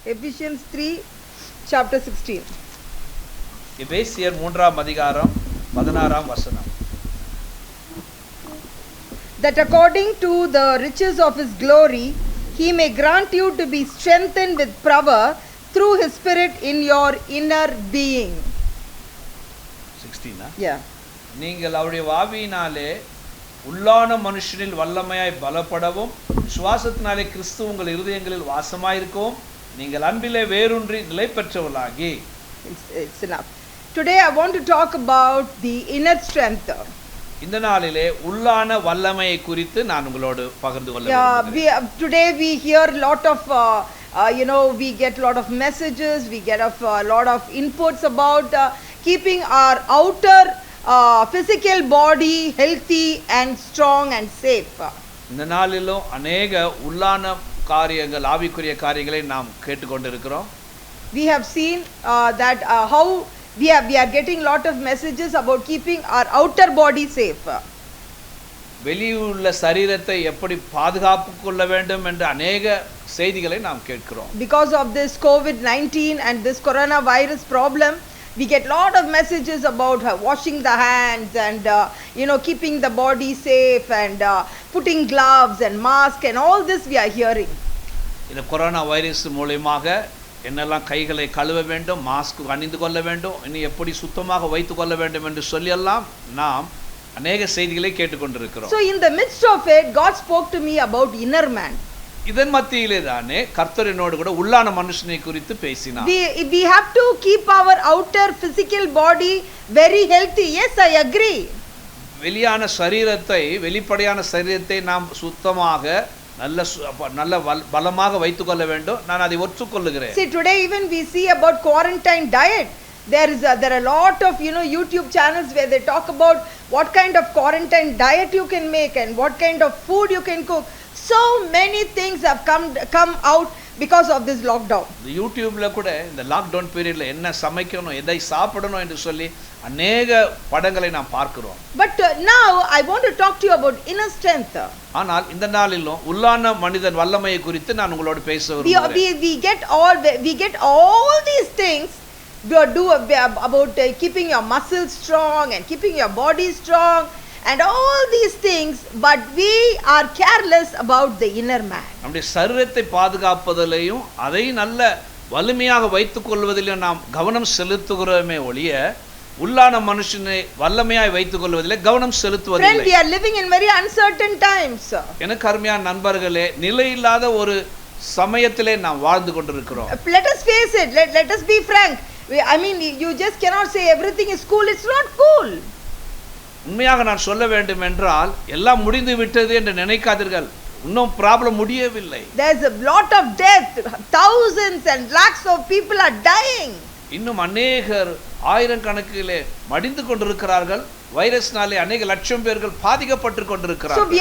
Ephesians 3, chapter 16. எபேசியர் 3ஆம் அதிகாரம் 16ஆம் வசனம். That according to the riches of his glory, he may grant you to be strengthened with power through his spirit in your inner being. 16 Yeah. நீங்கள் அவருடைய ஆவியினாலே உள்ளான மனுஷனில் வல்லமையாய் பலப்படவும் விசுவாசத்தினாலே கிறிஸ்து உங்கள் இருதயங்களில் வாசமாயிருக்கவும் நீங்கள் அன்பிலே வேரூன்றி நிலை பெற்றவர்களாகி. It's enough. Today I want to talk about the inner strength. இந்த நாளிலே உள்ளான வல்லமையை குறித்து நான் உங்களோடு பகிர்ந்து கொள்ள Yeah, விரும்புகிறேன். today we hear a lot of we get a lot of messages, we get a lot of inputs about keeping our outer physical body healthy and strong and safe. இந்த நாளிலும் அநேக உள்ளான காரியங்கள் ஆவிக்குரிய காரியங்களை நாம் கேட்டுக்கொண்டிருக்கிறோம். We have seen that how we are getting lot of messages about keeping our outer body safe. வெளியுள்ள சரீரத்தை எப்படி பாதுகாப்பு கொள்ள வேண்டும் என்ற அநேக செய்திகளை நாம் கேட்கிறோம். Because of this COVID-19 and this coronavirus problem, we get lot of messages about washing the hands and keeping the body safe and putting gloves and mask and all this we are hearing. இந்த corona virus மூலமாக என்னெல்லாம் கைகளை கழுவ வேண்டும், mask அணிந்து கொள்ள வேண்டும், இன்னும் எப்படி சுத்தமாக வைத்து கொள்ள வேண்டும் என்று சொல்லி நாம் அநேக செய்திகளை கேட்டுக்கொண்டிருக்கிறோம். So in the midst of it, God spoke to me about inner man. இதன் மத்தியிலே தானே கர்த்தர் என்னோடு கூட உள்ளான மனுஷனை குறித்து பேசினார். We have to keep our outer physical body very healthy. Yes, I agree. வெளியான சரீரத்தை, வெளிப்படையான சரீரத்தை நாம் சுத்தமாக நல்ல பலமாக வைத்துக் கொள்ள வேண்டும். நான் அதை ஒற்றுக்கொள்ளுகிறேன். See, today even we see about quarantine diet. There are a lot of YouTube channels where they talk about what kind of quarantine diet you can make and what kind of food you can cook. So many things have come out because of this lockdown. இந்த யூடியூப்ல கூட இந்த lockdown பீரியட்ல என்ன சமைக்கணும், எதை சாப்பிடணும் என்று சொல்லி அநேக படங்களை நாம் பார்க்கிறோம். But now I want to talk to you about inner strength. ஆனால் இந்த நாளிலும் உள்ளான மனிதன் வல்லமையை குறித்து நான் உங்களோடு பேச விரும்புகிறேன். We get all these things do about keeping your muscles strong and keeping your body strong and all these things, but we are careless about the inner man. நம்முடைய சரீரத்தை பாதுகாப்பதிலேயும் அதை நல்ல வலிமையாக வைத்துக் கொள்வதிலும் நாம் கவனம் செலுத்துகிறோமே ஒழிய உள்ளான மனுஷனை வல்லமையாய் வைத்துக் கொள்வதிலே கவனம் செலுத்துவதில்லை. Friend, we are living in very uncertain times. எனக்கு அருமையான நண்பர்களே, நிலையில்லாத ஒரு சமயத்திலே நாம் வாழ்ந்து கொண்டிருக்கிறோம். Let us face it. Let us be frank. I mean, you just cannot say everything is cool. It's not cool. உண்மையாக நான் சொல்ல வேண்டும் என்றால் எல்லாம் முடிந்து விட்டது என்று நினைக்காதீர்கள். இன்னும் ப்ராப்ளம் முடியவில்லை. There's a lot of death. Thousands and lakhs of people are dying. இன்னும் அநேகர் ஆயிரக்கணக்கிலே மடிந்து கொண்டிருக்கிறார்கள். வைரஸ்னாலே அநேக லட்சம் பேர்கள் பாதிக்கப்பட்டு கொண்டிருக்கிறார்கள். So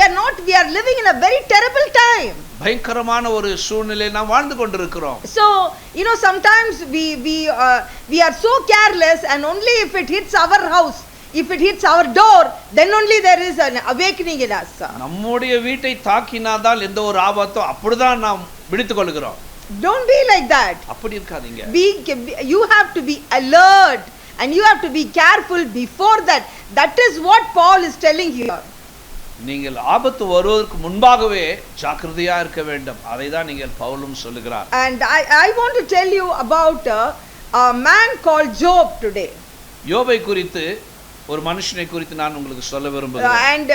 we are living in a very terrible time. பயங்கரமான ஒரு சூழ்நிலையில் நாம் வாழ்ந்து கொண்டிருக்கிறோம். So sometimes we are so careless, and only if it hits our house, if it hits our door, then only there is an awakening in us. நம்முடைய வீட்டை தாக்கினாதான் எந்த ஒரு ஆபத்தோ அப்படிதான் நாம் விடுத்துக் கொள்கிறோம். Don't be like that. அப்படி இருக்காதீங்க. You have to be alert and you have to be careful before that. That is what Paul is telling here. நீங்கள் ஆபத்து வருவதற்கு முன்பாகவே ஜாக்கிரதையா இருக்க வேண்டும். அதை தான் நீங்கள் பவுலும் சொல்லுகிறார். And I want to tell you about a man called Job today. யோபை குறித்து ஒரு மனுஷனை குறித்து நான் உங்களுக்கு சொல்ல விரும்புகிறேன். And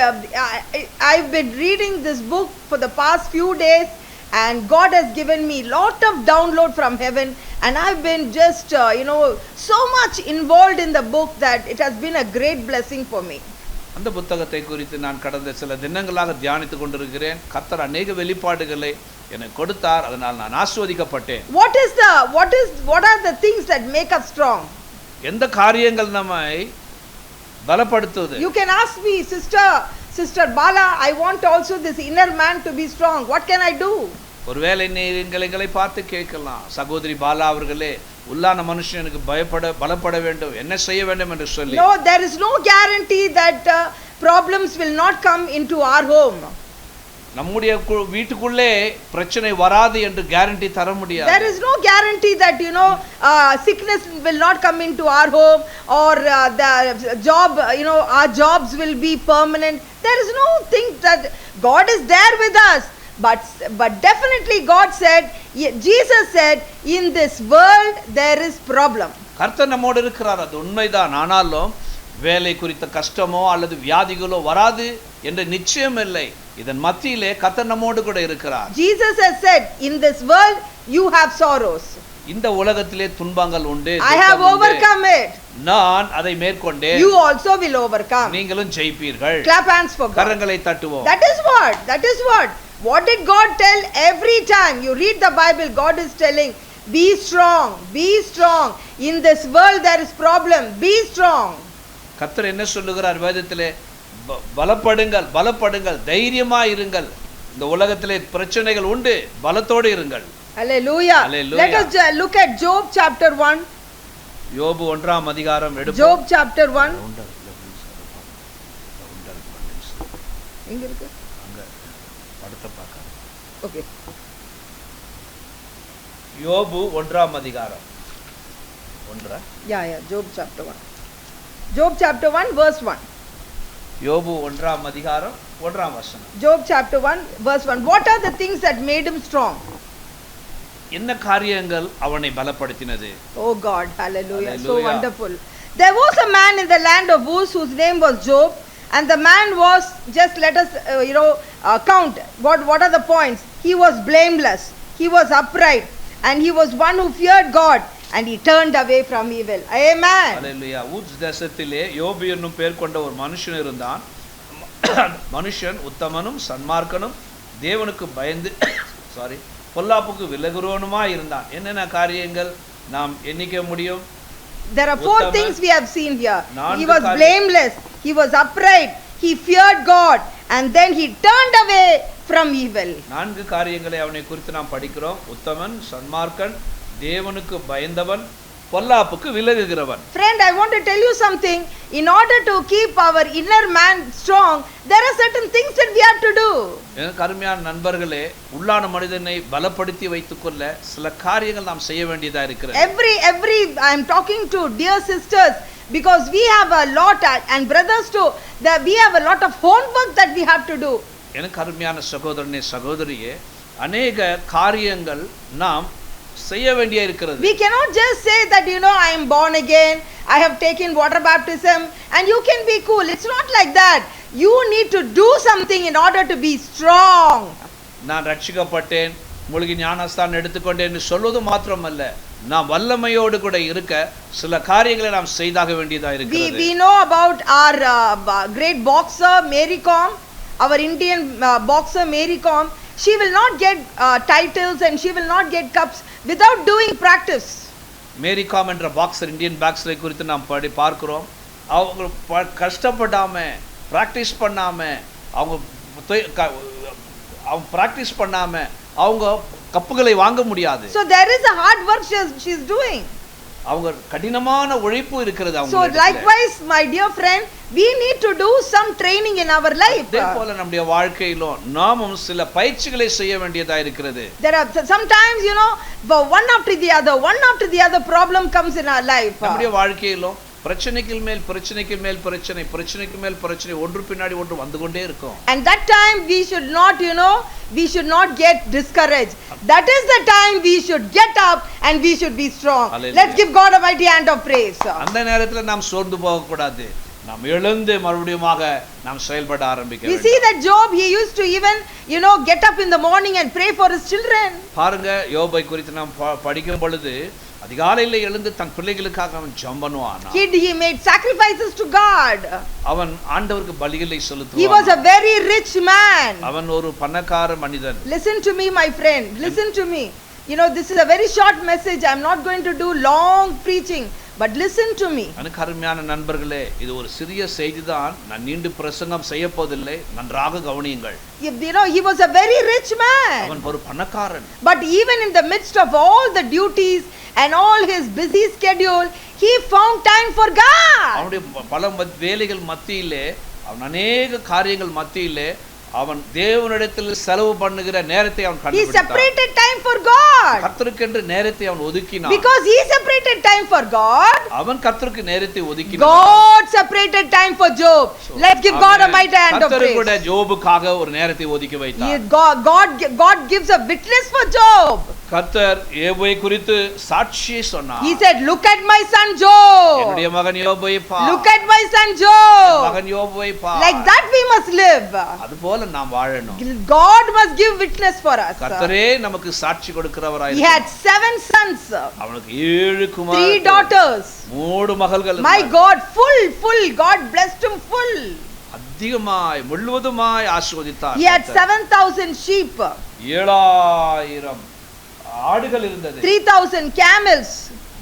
I've been reading this book for the past few days, and God has given me lot of download from heaven, and I've been just so much involved in the book that it has been a great blessing for me. அந்த புத்தகத்தை குறித்து நான் கடந்த சில தினங்களாக தியானித்துக் கொண்டிருக்கிறேன். கர்த்தர் அநேக வெளிப்பாடுகளை எனக்கு கொடுத்தார். அதனால் நான் ஆசீர்வதிக்கப்பட்டேன். What are the things that make us strong? எந்த காரியங்கள் நம்மை பலப்படுத்துவது? You can ask me, sister Bala, I want also this inner man to be strong. What can I do? ஒருவேளை எங்களை பார்த்து கேட்கலாம், சகோதரி பாலா அவர்களே, உள்ளான மனுஷனுக்கு பலப்பட வேண்டும், என்ன செய்ய வேண்டும் என்று சொல்லி. No, there is no guarantee that problems will not come into our home. நம்முடைய வீட்டுக்குள்ளே பிரச்சனை வராது என்று கேரண்டி தர முடியாது. There is no guarantee that sickness will not come into our home, or the job, our jobs will be permanent. There is no thing that God is there with us. But definitely God said, Jesus said, in this world there is problem. கர்த்தர் நம்மோடு இருக்கிறார், அது உண்மைதான். ஆனாலும் வேலை குறித்த கஷ்டமோ அல்லது வியாதிகளோ வராது என்ற நிச்சயம் இல்லை. இதன் மத்தியிலே கர்த்தர் நம்மோடு கூட இருக்கிறார். Jesus has said, in this world you have sorrows. இந்த உலகத்திலே துன்பங்கள் உண்டு. I have overcome it. நான் அதை மேற்கொண்டேன். You also will overcome. நீங்களும் ஜெயிப்பீர்கள். Clap hands for God. கரங்களை தட்டுவோம். That is what. What did God tell every time you read the Bible? God is telling, be strong, be strong. In this world there is problem. Be strong. கர்த்தர் என்ன சொல்லுகிறார் வேதத்திலே? பலப்படுங்கள், பலப்படுங்கள், தைரியமா இருங்கள். இந்த உலகத்திலே பிரச்சனைகள் உண்டு, பலத்தோடு இருங்கள். Hallelujah. Let us look at Job chapter 1. யோபு 1ஆம் அதிகாரம் எடுப்போம். Job chapter 1. எங்க இருக்கு? அங்க படத்தை பார்க்க. Okay. யோபு 1ஆம் அதிகாரம். 1. Yeah, Job chapter 1. Job chapter 1 verse 1. யோபு 1ஆம் அதிகாரம் 1ஆம் வசனம். Job chapter 1 verse 1. What are the things that made him strong? என்ன காரியங்கள் அவனை பலப்படுத்தினது? Oh God, hallelujah. So wonderful. There was a man in the land of Uz whose name was Job, and the man was, just let us count what are the points. He was blameless, he was upright, and he was one who feared God, and he turned away from evil. Amen. Hallelujah. ஊஸ் தேசத்திலே யோபு என்னும் பேர் கொண்ட ஒரு மனுஷன் இருந்தான். மனுஷன் உத்தமனும் சன்மார்க்கனும் தேவனுக்கு பயந்து பொல்லாப்புக்கு விலகுறவனுமாய் இருந்தான். என்னென்ன காரியங்கள் நாம் எண்ணிக்க முடியும்? There are 4 things we have seen here. He was blameless, he was upright, he feared God, and then he turned away from evil. 4 காரியங்களை அவனை குறித்து நாம் படிக்கிறோம். உத்தமன், சன்மார்க்கன், தேவனுக்கு பயந்தவன், பொல்லாப்புக்கு விலகுகிறவன். Friend, I want to tell you something. In order to keep our inner man strong, there are certain things that we have to do. கருமையான நண்பர்களே, உள்ளான மனிதனை பலப்படுத்தி வைத்துக்கொள்ள சில காரியங்கள் நாம் செய்ய வேண்டியதா இருக்கிறது. Every I am talking to dear sisters, because we have a lot, and brothers too, that we have a lot of homework that we have to do. எனக்கு கருமையான சகோதரனே சகோதரியே, அநேக காரியங்கள் நாம் செய்ய வேண்டிய இருக்கிறது. We cannot just say that I am born again, I have taken water baptism, and you can be cool. It's not like that. You need to do something in order to be strong. நான் ரட்சிக்கப்பட்டேன், மூழ்கி ஞானஸ்தானம் எடுத்துக்கொண்டேன் என்று சொல்வது மாத்திரமல்ல, நாம் வல்லமையோடு கூட இருக்க சில காரியங்களை நாம் செய்தாக வேண்டியதா இருக்கிறது. We know about our great boxer Mary Kom, our Indian boxer Mary Kom. She will not get titles and she will not get cups without doing practice. Mary com என்ற பாக்ஸர், இந்தியன் பாக்ஸரை குறித்து நாம் பார்க்கிறோம். அவங்க கஷ்டப்படாம practice பண்ணாம அவங்க practice பண்ணாம அவங்க கப்புகளை வாங்க முடியாது. So there is a hard work she is doing. அவங்க கடினமான உழைப்பு இருக்கிறது அவங்க. So likewise my dear friend, we need to do some training in our life. அதேபோல நம்முடைய வாழ்க்கையிலும் நாமும் சில பயிற்சிகளை செய்ய வேண்டியதா இருக்கிறது. There are sometimes one after the other problem comes in our life. நம்முடைய வாழ்க்கையிலும் பிரச்சனைக்கு மேல் பிரச்சனைக்கு மேல் பிரச்சனை, பிரச்சனைக்கு மேல் பிரச்சனை, ஒன்று பின்னாடி ஒன்று வந்து கொண்டே இருக்கும். And that time we should not get discouraged. That is the time we should get up and we should be strong. Hallelujah. Let's give God a mighty hand of praise. அந்த நேரத்துல நாம் சோர்ந்து போக கூடாது. நாம் எழுந்து மறுபடியுமாக நாம் செயல்பட ஆரம்பிக்க வேண்டும். We see that Job, he used to even get up in the morning and pray for his children. பாருங்க, யோபை குறித்து நாம் படிக்கும் பொழுது அதிகாலையில எழுந்து தன் பிள்ளைகளுக்காக அவன் ஜெபம் பண்ணுவான். He made sacrifices to God. அவன் ஆண்டவருக்கு பலிகளை செலுத்துவான். He was a very rich man. அவன் ஒரு பணக்கார மனிதன். Listen to me my friend, listen to me. This is a very short message. I am not going to do long preaching, but listen to me. எனக்கு அருமையான நண்பர்களே, இது ஒரு சிறிய செய்திதான். நான் நீண்டு பிரசங்கம் செய்ய போவதில்லை, நன்றாக கவனியுங்கள். He was a very rich man. அவன் ஒரு பணக்காரன். But even in the midst of all the duties and all his busy schedule, he found time for God. அவனுடைய பல வேலைகள் மத்தியிலே, அவன் அநேக காரியங்கள் மத்தியிலே அவன் தேவனிடத்தில் செலவு பண்ணுகிற நேரத்தை அவன் He கண்டுபிடித்தான். separated time for God. கர்த்தருக்கென்று நேரத்தை அவன் ஒதுக்கினான். Because he separated time for God, அவன் கர்த்தருக்கு நேரத்தை ஒதுக்கினான். God separated time for Job. Let's give God a mighty hand of கர்த்தர் கூட praise. ஜோபுக்காக ஒரு நேரத்தை ஒதுக்கி வைத்தார். God gives a witness for Job. கர்த்தர் யோபை குறித்து சாட்சியை சொன்னார். He said, look at my son Job. என்னுடைய மகன் யோபை பார். Look at my son Job. மகன் யோபை பார். Like that we must live. அதுபோல நாம் வாழணும். God must give witness for us. கர்த்தரே நமக்கு சாட்சி கொடுக்கிறவராய் He had 7 sons, அவனுக்கு 7 குமாரர், 3 daughters. 3 மகள்கள். My God, full God blessed him full. அதிகமாய் முழுவதுமாய் ஆசீர்வதித்தார். He had 7,000 sheep, 7,000 ஆடுகள் இருந்தது, 3,000 camels,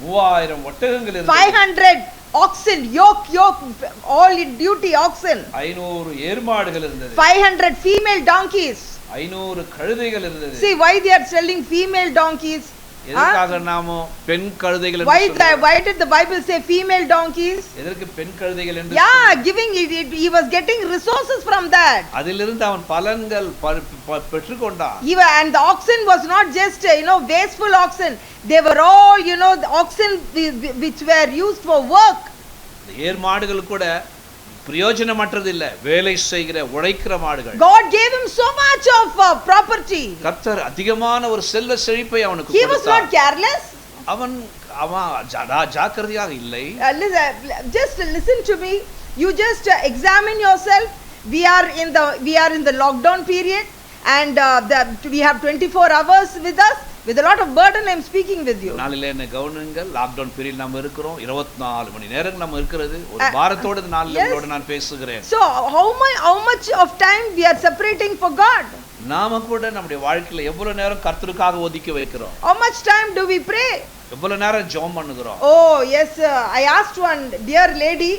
3,000 ஒட்டகங்கள் இருந்தது, 500 oxen, yoke, all in duty oxen, 500 ஏர்மாடுகள் இருந்தது, 500 female donkeys. 500 கழுதைகள் இருந்தது. See why they are selling female donkeys? எதற்காக நாம பெண் கழுதைகள் என்று Why சொல்றோம்? did the Bible say female donkeys? எதற்கு பெண் கழுதைகள் என்று Yeah, giving he was getting resources from that. அதிலிருந்து அவன் பலன்கள் பெற்றுக்கொண்டான். Even and the oxen was not just wasteful oxen. They were all the oxen which were used for work. ஏர்மாடுகள் கூட பிரயோஜனமற்றது இல்ல, வேலை செய்கிற உழைக்கிற மாடுகள். God gave him so much of property. கர்த்தர் அதிகமான ஒரு செல்வ செழிப்பை அவனுக்கு He was கொடுத்தார். not careless. அவன் ஜாக்கிரதையாக இல்லை. Just listen to me. You just examine yourself. We are in the lockdown period, and we have 24 hours with us. With a lot of burden I am speaking with you. நாளிலே என்ன கவனிங்கள், lockdown period நம்ம இருக்கிறோம், 24 மணி நேரம் நம்ம இருக்கிறது. ஒரு வாரத்தோட நாளிலோட நான் பேசுகிறேன். So how much of time we are separating for God? நாம கூட நம்முடைய வாழ்க்கையில எவ்வளவு நேரம் கர்த்தருக்காக ஒதுக்கி வைக்கிறோம்? How much time do we pray? எவ்வளவு நேரம் ஜெபம் பண்ணுகிறோம்? Oh yes, I asked one dear lady,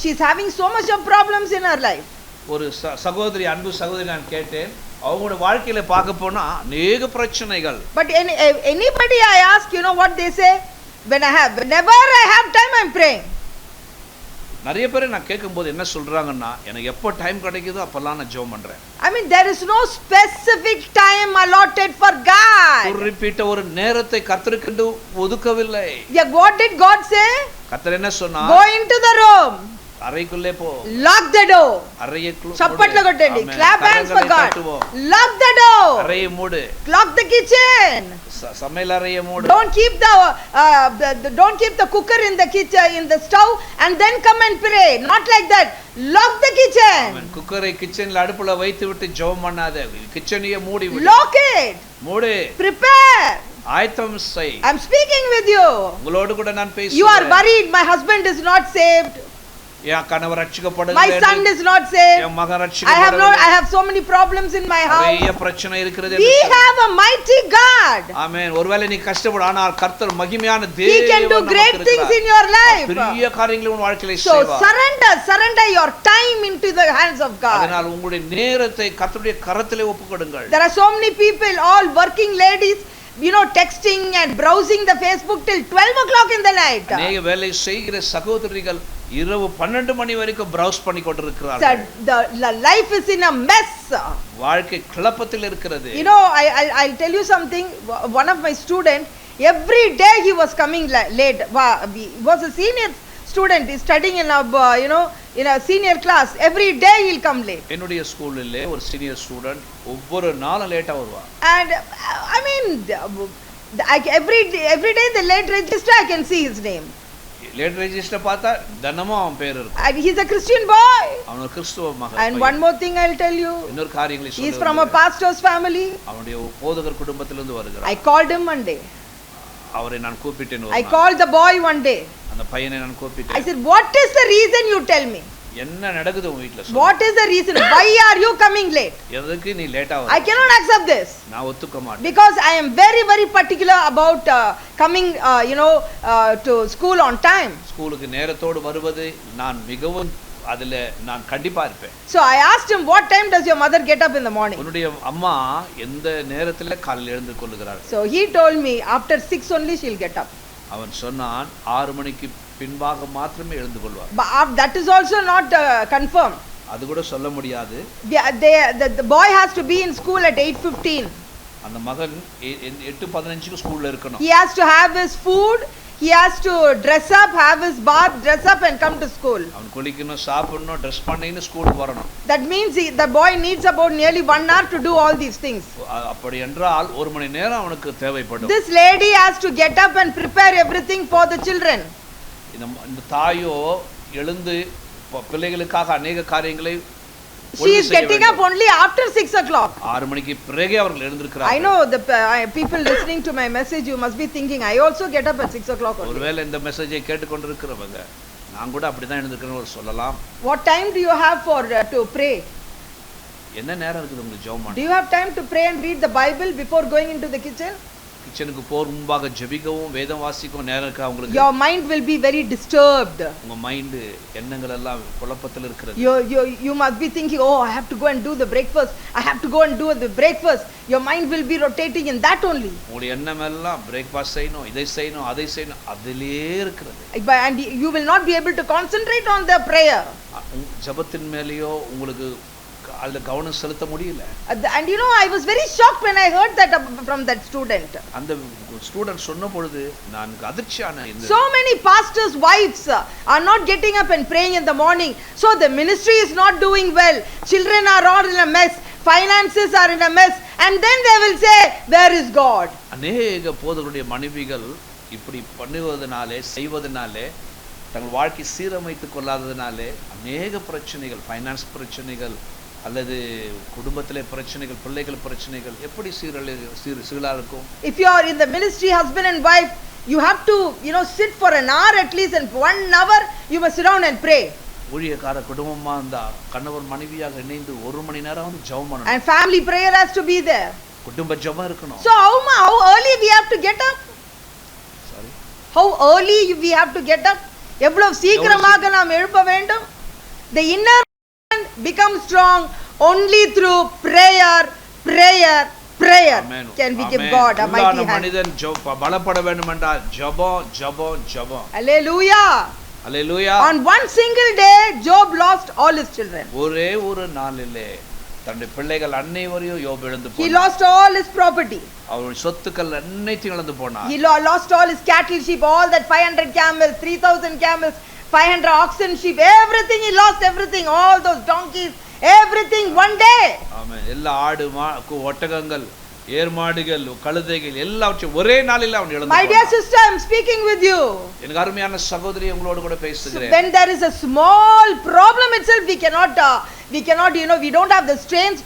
she is having so much of problems in her life. ஒரு சகோதரி, அன்பு சகோதரி நான் கேட்டேன், அவங்களோட வாழ்க்கையில பார்க்க போனா அநேக பிரச்சனைகள். But anybody I ask, what they say? Whenever I have time I am praying. நிறைய பேரை நான் கேட்கும்போது என்ன சொல்றாங்கன்னா, எனக்கு எப்போ டைம் கிடைக்குதோ அப்பெல்லாம் நான் ஜெபம் பண்றேன். I mean there is no specific time allotted for God. குறிப்பிட்ட ஒரு நேரத்தை கர்த்தருக்கு ஒதுக்கவில்லை. Yeah, what did God say? கர்த்தர் என்ன சொன்னார்? Go into the room. அறைக்குள்ளே போ. Lock the door. அறைக்குள்ளே சப்பட்ல கொட்டேண்டி. Clap hands for God. Lock the door. அறையை மூடு. Lock the kitchen. சமையல் அறையை மூடு. Don't keep the cooker in the kitchen, in the stove, and then come and pray. Not like that. Lock the kitchen. குக்கரை கிச்சன்ல அடுப்புல வைத்து விட்டு ஜெபம் பண்ணாத. கிச்சனையே மூடி விடு. Lock it. மூடு. Prepare. ஆயத்தம் செய். I'm speaking with you. உங்களோடு கூட நான் பேசுகிறேன். You are worried. My husband is not saved. என் கணவர் ரட்சிக்கப்படவில்லை. My son is not saved. என் மகன் ரட்சிக்கப்படவில்லை. I have so many problems in my house. நிறைய பிரச்சனை இருக்கிறது. We have a mighty God. ஆமென். ஒருவேளை நீ கஷ்டப்படு, ஆனால் கர்த்தர் மகிமையான தேவன். He can do great things in your life. பெரிய காரியங்களை உன் வாழ்க்கையில So செய்வார். surrender your time into the hands of God. அதனால் உங்களுடைய நேரத்தை கர்த்தருடைய கரத்திலே ஒப்புக்கொடுங்கள். There are so many people, all working ladies, texting and browsing the Facebook till 12 o'clock in the night. அநேக வேலை செய்கிற சகோதரிகள் இரவு 12 மணி வரைக்கும் browse பண்ணி கொண்டிருக்கிறார்கள். The life is in a mess. வாழ்க்கை குழப்பத்தில் இருக்கிறது. I'll tell you something. One of my students, every day he was coming late. He was a senior student. He's studying in a senior class. Every day he'll come late. என்னுடைய ஸ்கூல்ல ஒரு senior student ஒவ்வொரு நாளும் லேட்டா வருவான். And I mean every day the late register I can see his name. Late register பார்த்தா தினமும் அவன் பேர் இருக்கும். And he's a Christian boy. அவன் ஒரு கிறிஸ்தவ மகன். And one more thing I'll tell you. இன்னொரு காரியங்களை சொல்றேன். He's from a pastor's family. அவனுடைய போதகர் குடும்பத்திலிருந்து வருகிறான். I called him one day. அவரை நான் கூப்பிட்டேன். I called the boy one day. அந்த பையனை நான் கூப்பிட்டேன். I said, what is the reason, you tell me? என்ன நடக்குது உங்க வீட்ல? What is the reason? Why are you coming late? எதுக்கு நீ லேட்டா வர? I cannot accept this. நான் ஒத்துக்க மாட்டேன். Because I am very very particular about coming to school on time. ஸ்கூலுக்கு நேரத்தோடு வருவது நான் மிகவும் அதுல நான் கண்டிப்பா இருப்பேன். So I asked him, what time does your mother get up in the morning? உன்னுடைய அம்மா எந்த நேரத்துல காலையில எழுந்து கொள்ளுகிறார்? So he told me after 6 only she'll get up. அவன் சொன்னான் 6 மணிக்கு பின்பாக மாத்திரமே எழுந்து கொள்வார். But that is also not confirmed. அது கூட சொல்ல முடியாது. The boy has to be in school at 8:15. அந்த மகன் 8:15க்கு ஸ்கூல்ல இருக்கணும். He has to have his food, he has to dress up, have his bath, dress up and come to school. அவன் குளிக்கணும், சாப்பிடணும், ட்ரெஸ் பண்ணின்னு ஸ்கூலுக்கு வரணும். That means the boy needs about nearly 1 hour to do all these things. அப்படி என்றால் 1 மணி நேரம் அவனுக்கு தேவைப்படும். This lady has to get up and prepare everything for the children. இந்த தாயோ எழுந்து பிள்ளைகளுக்காக अनेक காரியங்களை she is getting up only after 6 o'clock. 6 மணிக்கு பிறகே அவர்கள் எழுந்திருக்கிறார்கள். I know the people listening to my message, you must be thinking I also get up at 6 o'clock. ஒருவேளை இந்த மெசேஜை கேட்டுக்கொண்டிருக்கிறவங்க நான் கூட அப்படிதான் எழுந்திருக்கிறேன்னு சொல்லலாம். What time do you have for to pray? என்ன நேரம் இருக்குது உங்களுக்கு ஜெபம் பண்ண? Do you have time to pray and read the Bible before going into the kitchen? கிச்சனுக்கு போற முன்பாக ஜெபிக்கவும் வேதம் வாசிக்கவும் நேரம் இருக்கா உங்களுக்கு? Your mind will be very disturbed. உங்க மைண்ட் எண்ணங்கள் எல்லாம் குழப்பத்தில் இருக்கிறது. You must be thinking, oh, I have to go and do the breakfast, I have to go and do the breakfast. Your mind will be rotating in that only. உங்களுடைய எண்ணம் எல்லாம் breakfast செய்யணும், இதை செய்யணும், அதை செய்யணும், அதிலே இருக்கிறது. And you will not be able to concentrate on the prayer. ஜெபத்தின் மேலேயோ உங்களுக்கு அதுல கவனம் செலுத்த முடியல. And you know, I was very shocked when I heard that from that student. அந்த ஸ்டூடண்ட் சொன்ன பொழுது நான் அதிர்ச்சியான. So many pastors' wives are not getting up and praying in the morning, so the ministry is not doing well, children are all in a mess, finances are in a mess, and then they will say where is God? अनेक போதகருடைய மனைவிகள் இப்படி பண்ணுவதனாலே செய்வதனாலே தங்கள் வாழ்க்கை சீரமைத்துக் கொள்ளாததனாலே अनेक பிரச்சனைகள், finance பிரச்சனைகள் அல்லது குடும்பத்திலே பிரச்சனைகள், பிள்ளைகள் பிரச்சனைகள் எப்படி சீரா இருக்கும்? If you are in the ministry, husband and wife, you have to sit for an hour at least, and 1 hour you must sit down and pray. ஊழியக்கார குடும்பமா இருந்தா கணவன் மனைவியாக இணைந்து 1 மணி நேரம் ஜெபம் பண்ணணும். And family prayer has to be there. குடும்ப ஜெபம் இருக்கணும். So how early we have to get up? Sorry. How early we have to get up? எவ்வளவு சீக்கிரமாக நாம் எழும்ப வேண்டும்? The inner man becomes strong only through prayer. Amen. Can we give God a mighty hand? மனிதன் பலப்பட வேண்டும் என்றால் ஜெபம். Hallelujah. Hallelujah. On one single day Job lost all his children. ஒரே ஒரு நாளிலே தன்னுடைய பிள்ளைகள் அனைவரையும் யோபு இழந்து போனார். He lost all his property. அவருடைய சொத்துக்கள் அனைத்தையும் இழந்து போனார். He lost all his cattle, sheep, all that 500 camels, 3000 camels, 500 oxen, sheep, everything he lost, everything, all those donkeys, everything one day. ஆமென். எல்லா ஆடு ஒட்டகங்கள், ஏர்மாடுகள், கழுதைகள் எல்லாவற்றையும் ஒரே நாளில் அவன் இழந்து My போனான். dear sister, I am speaking with you. எனக்கு அருமையான சகோதரி உங்களோடு கூட பேசுகிறேன். When there is a small problem itself, we cannot we don't have the strength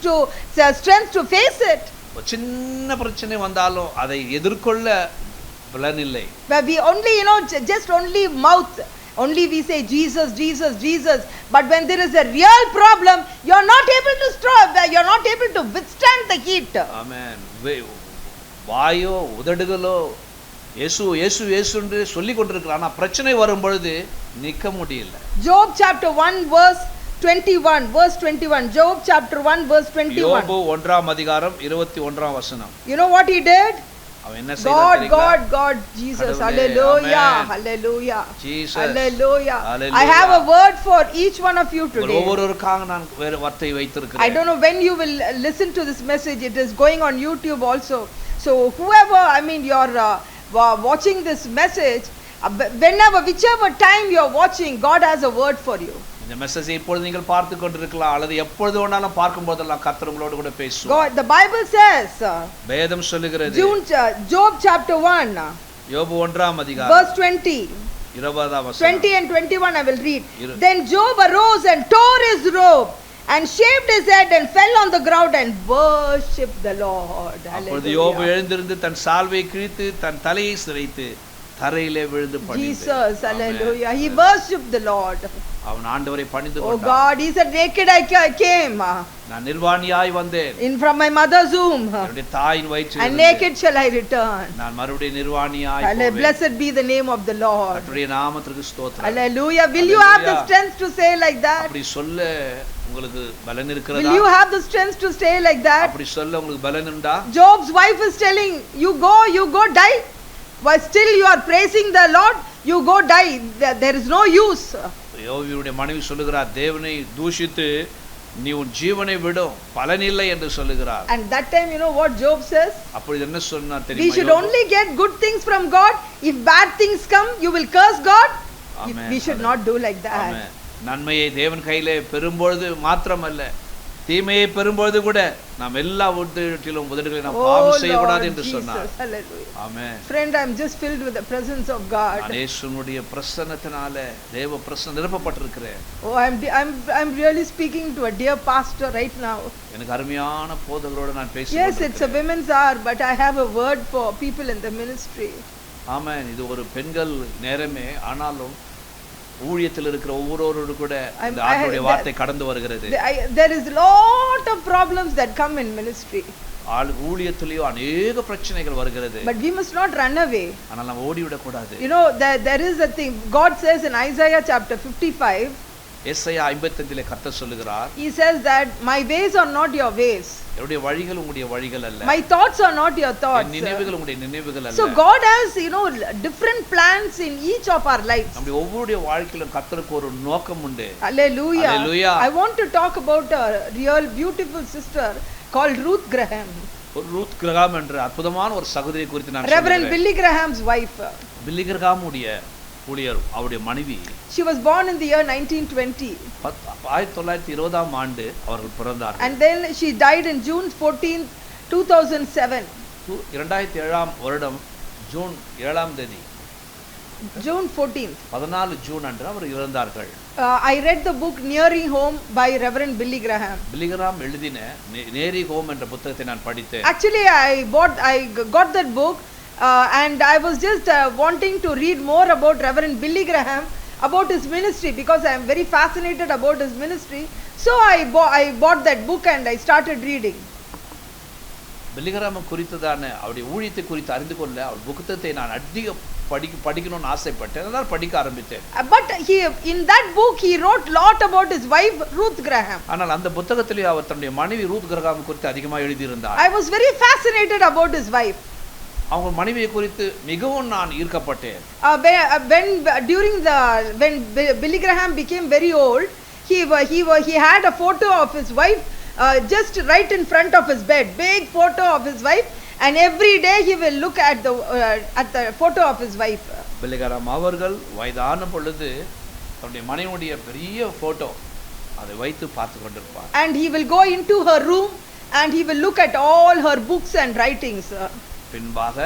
to face it. ஒரு சின்ன பிரச்சனை வந்தாலும் அதை எதிர்கொள்ள பலன் இல்லை. But we only just only mouth, only we say Jesus, but when there is a real problem, you are not able to stop, you are not able to withstand the heat. Amen. வாயோ உதடுகளோ இயேசு என்று சொல்லி கொண்டிருக்கிறான். ஆனா பிரச்சனை வரும் பொழுது நிக்க முடியல. Job chapter 1 verse 21. Job chapter 1 verse 21. யோபு 1ஆம் அதிகாரம் 21ஆம் வசனம். You know what he did? அவன் என்ன செய்தார் தெரியுமா? God, Jesus, hallelujah, hallelujah, Jesus, hallelujah. hallelujah. I have a word for each one of you today. ஒவ்வொருவருக்காக நான் வேற வார்த்தை வைத்திருக்கிறேன். I don't know when you will listen to this message. It is going on YouTube also. So whoever, you are watching this message, whichever time you are watching, God has a word for you. இந்த மெசேஜை இப்பொழுது நீங்கள் பார்த்து கொண்டிருக்கலாம் அல்லது எப்பொழுது வேணாலும் பார்க்கும் போதெல்லாம் கர்த்தர் உங்களோடு கூட பேசுவார். God, the Bible says, வேதம் சொல்லுகிறது, Job chapter 1 யோபு 1ஆம் அதிகாரம் verse 20. 20ஆம் வசனம். 20 and 21 I will read. Then Job arose and tore his robe and shaved his head and fell on the ground and worshipped the Lord. அப்பொழுது யோபு எழுந்திருந்து தன் சால்வையை கிழித்து தன் தலையை சிரைத்து தரையிலே விழுந்து பணிந்தார். Jesus, hallelujah. He worshipped the Lord. அவன் ஆண்டவரை பணிந்து Oh கொண்டான். God, he said, naked I came. நான் நிர்வாணியாய் வந்தேன். In from my mother's womb. என்னுடைய தாயின் வயிற்றில் And naked shall I return. நான் மறுபடியும் நிர்வாணியாய் போவேன். Blessed be the name of the Lord. கர்த்தருடைய நாமத்திற்கு ஸ்தோத்திரம். Hallelujah. Will you have the strength to say like that? அப்படி சொல்ல உங்களுக்கு பலன் இருக்கிறதா? Will you have the strength to stay like that? அப்படி சொல்ல உங்களுக்கு பலன் உண்டா? Job's wife is telling, you go die. But still you are praising the Lord, you go die. There is no use. யோபுடைய மனைவி சொல்லுகிறார், தேவனை தூஷித்து நீ உன் ஜீவனை விடும், பலனில்லை என்று சொல்லுகிறார். And that time, you know what Job says? அப்பொழுது என்ன சொன்னார் We தெரியுமா? should only get good things from God. If bad things come, you will curse God. Amen. We should not do like that. ஆமென். நன்மையை தேவன் கையிலே பெறும்பொழுது மாத்திரமல்ல, தீமையை பெறும்பொழுது கூட நாம் எல்லா உதடுகளிலும் உதடுகளை நாம் பாவம் செய்யக்கூடாது என்று சொன்னார். Hallelujah. Amen. Friend, I'm just filled with the presence of God. நான் இயேசுவுடைய பிரசன்னத்தினாலே தேவ பிரசன்னம் நிரப்பப்பட்டிருக்கிறேன். Oh, I'm really speaking to a dear pastor right now. எனக்கு அருமையான போதகரோடு நான் பேசினேன். Yes, it's a women's hour, but I have a word for people in the ministry. ஆமென். இது ஒரு பெண்கள் நேரமே, ஆனாலும் ஊழியத்தில் இருக்கிற ஒவ்வொருவரோடு கூட இந்த ஆண்டவருடைய வார்த்தை கடந்து வருகிறது. There is lot of problems that come in ministry. ஊழியத்திலேயோ அநேக பிரச்சனைகள் வருகிறது. But we must not run away. ஆனால் நாம் ஓடிவிட கூடாது. You know, there is a thing God says in Isaiah chapter 55. ஏசாயா 55 கர்த்தர் சொல்லுகிறார், He says that my ways are not your ways. என்னுடைய வழிகள் உங்களுடைய வழிகள் அல்ல. My thoughts are not your thoughts. என் நினைவுகள் உங்களுடைய நினைவுகள் அல்ல. So God has, you know, different plans in each of our lives. நம்முடைய ஒவ்வொருடைய வாழ்க்கையிலும் கர்த்தருக்கு ஒரு நோக்கம் உண்டு. Hallelujah. Hallelujah. I want to talk about a real beautiful sister called Ruth Graham. Ruth Graham என்ற அற்புதமான ஒரு சகோதரியை குறித்து நான் Reverend Billy Graham's wife. பில்லி கிரகாம் உடைய ஊழியர், அவருடைய மனைவி. She was born in the year 1920. 1920ஆம் ஆண்டு அவர்கள் பிறந்தார்கள். And then she died in June 14th, 2007. 2007ஆம் வருடம் ஜூன் 7ஆம் தேதி, June 14th. 14 ஜூன் அன்று அவர் இறந்தார்கள். I read the book Nearing Home by Reverend Billy Graham. Billy Graham எழுதின நேரி ஹோம் என்ற புத்தகத்தை நான் படித்தேன். Actually, I got that book and I was just wanting to read more about Reverend Billy Graham, about his ministry, because I am very fascinated about his ministry. So I bought that book and I started reading. Billy Graham குறித்ததான அவருடைய ஊழியத்தை குறித்து அறிந்து கொள்ள அவர் புத்தகத்தை நான் அதிக படிக்கணும்னு ஆசைப்பட்டேன். அதனால் படிக்க ஆரம்பித்தேன். But in that book he wrote lot about his wife Ruth Graham. ஆனால் அந்த புத்தகத்திலே அவர் தன்னுடைய மனைவி ரூத் கிரகாம் குறித்து அதிகமாக எழுதியிருந்தார். I was very fascinated about his wife. அவங்க மனைவியை குறித்து மிகவும் நான் ஈர்க்கப்பட்டேன். When Billy Graham became very old, he had a photo of his wife just right in front of his bed, big photo of his wife, and every day he will look at the photo of his wife. Billy Graham அவர்கள் வயதான பொழுது தன்னுடைய மனைவியுடைய பெரிய photo அதை வைத்து பார்த்து கொண்டிருப்பார். And he will go into her room and he will look at all her books and writings. பின்பாக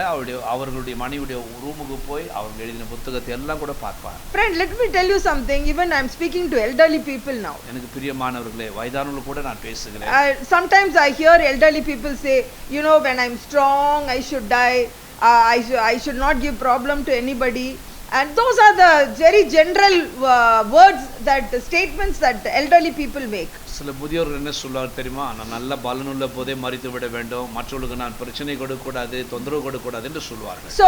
அவர்களுடைய மனைவியுடைய ரூமுக்கு போய் அவங்க எழுதின புத்தகத்தை எல்லாம் கூட பார்ப்பார். Friend, let me tell you something. Even I am speaking to elderly people now. எனக்கு பிரியமானவர்களே, வயதானவர்கள் கூட நான் பேசுகிறேன். Sometimes I hear elderly people say, you know, when I am strong I should die. I should not give problem to anybody. And those are the very general words, statements that elderly people make. சில முதியோர்கள் என்ன சொல்வார் தெரியுமா? நான் நல்ல பலனுள்ள போதே மரித்து விட வேண்டும், மற்றவர்களுக்கு நான் பிரச்சனை கொடுக்க கூடாது, தொந்தரவு கொடுக்க கூடாது என்று சொல்வார்கள். So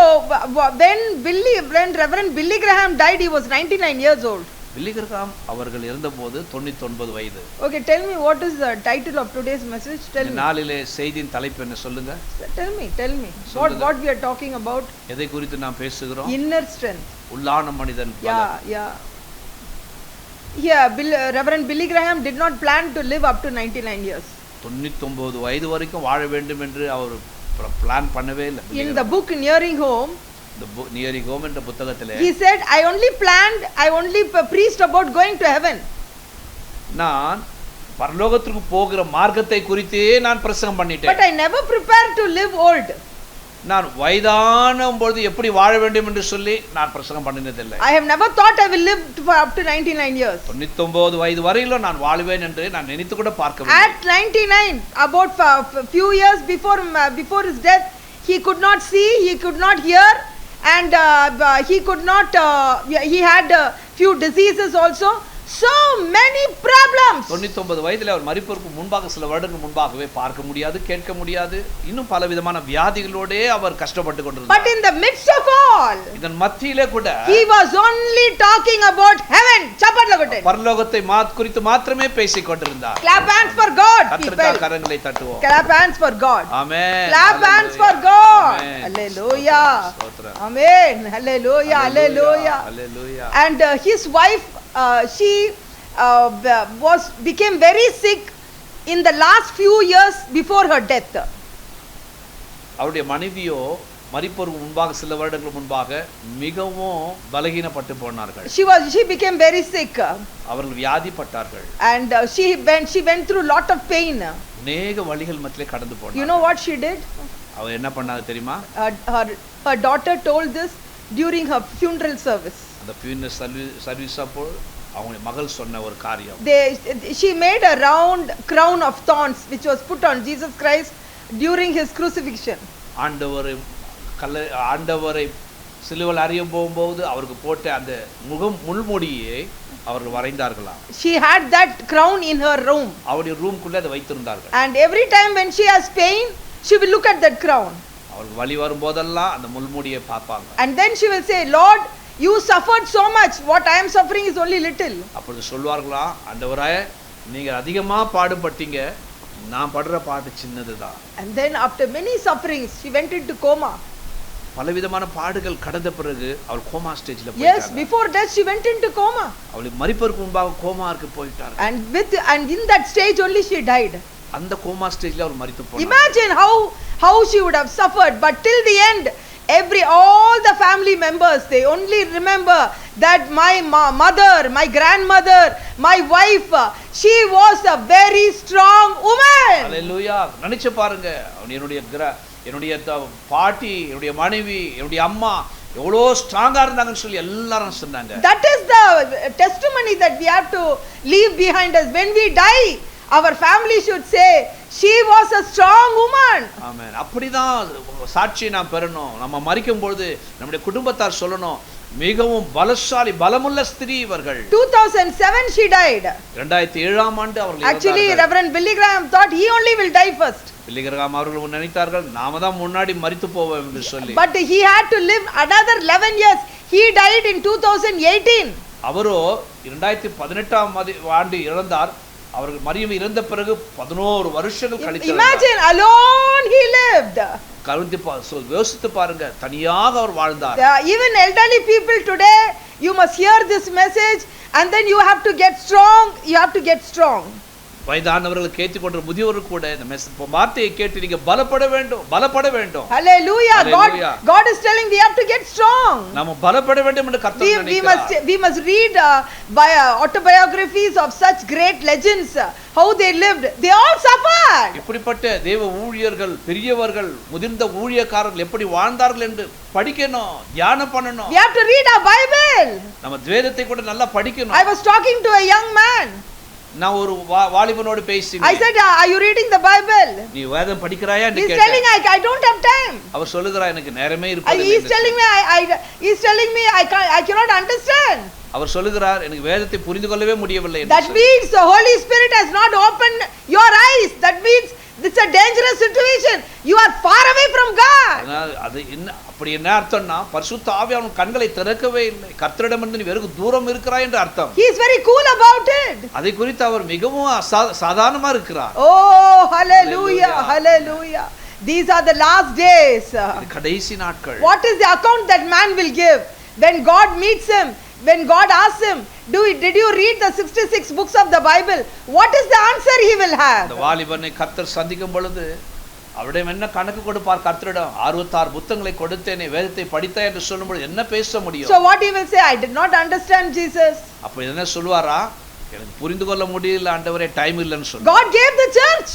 when Reverend Billy Graham died, he was 99 years old. Billy Graham அவர்கள் இருந்தபோது 99 வயது. Okay, tell me what is the title of today's message? Tell me. நாளிலே செய்தியின் தலைப்பு என்ன சொல்லுங்க? Tell me. What we are talking about? எதை குறித்து நாம் பேசுகிறோம்? Inner strength. உள்ளான மனிதன். Yeah. Reverend Billy Graham did not plan to live up to 99 years. 99 வயது வரைக்கும் வாழ வேண்டும் என்று அவர் பிளான் பண்ணவே இல்லை. In the book Nearing Home, Nearing Home என்ற புத்தகத்திலே he said, I only preached about going to heaven. நான் பரலோகத்துக்கு போகிற மார்க்கத்தை குறித்தே நான் பிரசங்கம் பண்ணிட்டேன். But I never prepared to live old. நான் வயதான பொழுது எப்படி வாழ வேண்டும் என்று சொல்லி நான் பிரசங்கம் பண்ணினதில்லை. I have never thought I will live up to 99 years. 99 வயது வரையிலும் நான் வாழுவேன் என்று நான் நினைத்து கூட பார்க்கவில்லை. At 99, about few years before his death, he could not see, he could not hear, and he had few diseases also. So many problems. 99 வயதில் அவர் மரிப்பதற்கு முன்பாக சில வருடங்கள் முன்பாகவே பார்க்க முடியாது, கேட்க முடியாது, இன்னும் பல விதமான வியாதிகளோடே அவர் கஷ்டப்பட்டு கொண்டிருந்தார். But in the midst of all, இதன் மத்தியிலே கூட he was only talking about heaven. சப்பட்ல கொட்டேன். பரலோகத்தை குறித்து மாத்திரமே பேசிக் கொண்டிருந்தார். Clap hands for God. கர்த்தருக்காக கரங்களை தட்டுவோம். Clap hands for God. Amen. Clap hands for God. Hallelujah. Amen. Hallelujah. Hallelujah. And his wife she became very sick in the last few years before her death. அவருடைய மனைவியோ மரிப்பதற்கு முன்பாக சில வருடங்களுக்கு முன்பாக மிகவும் பலகீனப்பட்டு போனார்கள். She became very sick. அவர்கள் வியாதிப்பட்டார்கள். And she went through lot of pain. அநேக வலிகள் மத்தியிலே கடந்து போனார். You know what she did? அவ என்ன பண்ணாங்க தெரியுமா? Her daughter told this during her funeral service. அந்த funeral service அப்போ அவங்க மகள் சொன்ன ஒரு காரியம். She made a round crown of thorns which was put on Jesus Christ during his crucifixion. ஆண்டவரை சிலுவையில் அறையும் போகும்போது அவருக்கு போட்ட அந்த முள்முடியை அவர்கள் வரைந்தார்களாம். She had that crown in her room. அவருடைய ரூம்க்குள்ள அதை வைத்திருந்தார்கள். And every time when she has pain, she will look at that crown. அவருக்கு வலி வரும்போதெல்லாம் அந்த முள்முடியை பார்ப்பாங்க. And then she will say, Lord, you suffered so much, what I am suffering is only little. அப்பொழுது சொல்வார்களா, ஆண்டவரே நீங்க அதிகமா பாடுபட்டீங்க, நான் படுற பாடு சின்னதுதான். And then after many sufferings she went into coma. பலவிதமான பாடுகள் கடந்த பிறகு அவள் கோமா ஸ்டேஜ்ல போயிட்டாங்க. Yes, before death she went into coma. அவள் மரிப்பதற்கு முன்பாக கோமாவுக்கு போயிட்டார். And in that stage only she died. அந்த கோமா ஸ்டேஜ்ல அவள் மரித்து போனார். Imagine how she would have suffered, but till the end all the family members, they only remember that my mother, my grandmother, my wife, she was a very strong woman. Hallelujah. நினைச்சு பாருங்க, என்னுடைய பாட்டி, என்னுடைய மனைவி, என்னுடைய அம்மா எவ்வளோ ஸ்ட்ராங்கா இருந்தாங்கன்னு சொல்லி எல்லாரும் சொன்னாங்க. That is the testimony that we have to leave behind us. When we die, our family should say she was a strong woman. Amen. அப்படிதான் சாட்சியை நாம் பெறணும். நம்ம மரிக்கும் பொழுது நம்முடைய குடும்பத்தார் சொல்லணும், மிகவும் பலசாலி பலமுள்ள ஸ்திரீ இவர்கள். 2007 she died. 2007 ஆண்டு அவர்கள் Actually Reverend Billy Graham thought he only will die first. Billy Graham அவர்கள் நினைத்தார்கள் நாம தான் முன்னாடி மரித்து போவோம் என்று சொல்லி. But he had to live another 11 years. He died in 2018. அவரோ 2018 ஆண்டு இறந்தார். அவர்கள் மரியம் இறந்த பிறகு 11 வருஷங்கள் கழித்து. Imagine, alone he lived. யோசித்து பாருங்க, தனியாக அவர் வாழ்ந்தார். Even elderly people today, you must hear this message and then you have to get strong. You have to get strong. வயதானவர்கள் கேட்டுக்கொண்ட முதியோர்கள் கூட இந்த வார்த்தையை கேட்டு நீங்க பலப்பட வேண்டும், பலப்பட வேண்டும். Hallelujah. God is telling we have to get strong. நாம பலப்பட வேண்டும் என்று கர்த்தர் நினைக்கிறார். We must read autobiographies of such great legends, how they lived. They all suffered. இப்படிப்பட்ட தேவ ஊழியர்கள், பெரியவர்கள், முதிர்ந்த ஊழியக்காரர்கள் எப்படி வாழ்ந்தார்கள் என்று படிக்கணும், தியானம் பண்ணணும். We have to read our Bible. நம்ம வேதத்தை கூட நல்லா படிக்கணும். I was talking to a young man. நான் ஒரு வாலிபனோடு பேசினேன். I said, are you reading the Bible? நீ வேதம் படிக்கறாயா என்று கேட்டேன். He's telling I don't have time. அவர் சொல்லுகிறார் எனக்கு நேரமே இருப்பதில்லை. He's telling me I cannot understand. அவர் சொல்லுகிறார் எனக்கு வேதத்தை புரிந்து கொள்ளவே முடியவில்லை என்று. That means the Holy Spirit has not opened your eyes. That means it's a dangerous situation. You are far away from God. அது என்ன அப்படி என்ன அர்த்தம்னா பரிசுத்த ஆவியானவர் கண்களை திறக்கவே இல்லை. கர்த்தரிடமிருந்து நீ வெகு தூரம் இருக்கிறாய் என்று அர்த்தம். He is very cool about it. அதை குறித்து அவர் மிகவும் சாதாரணமா இருக்கிறார். Oh, hallelujah, hallelujah. These are the last days. கடைசி நாட்கள். What is the account that man will give when God meets him? When God asks him, did you read the 66 books of the Bible? What is the answer he will have? இந்த வாலிபனை கர்த்தர் சந்திக்கும் பொழுது அவரிடம் என்ன கணக்கு கொடுப்பார்? கர்த்தரிடம் 66 புத்தகங்களை கொடுத்தேனே, வேதத்தை படித்தாய் என்று சொல்லும்போது என்ன பேச முடியும்? So what he will say? I did not understand Jesus. அப்ப என்ன சொல்வாரா? எனக்கு புரிந்து கொள்ள முடியல ஆண்டவரே, டைம் இல்லன்னு சொல்லுவார். God gave the church.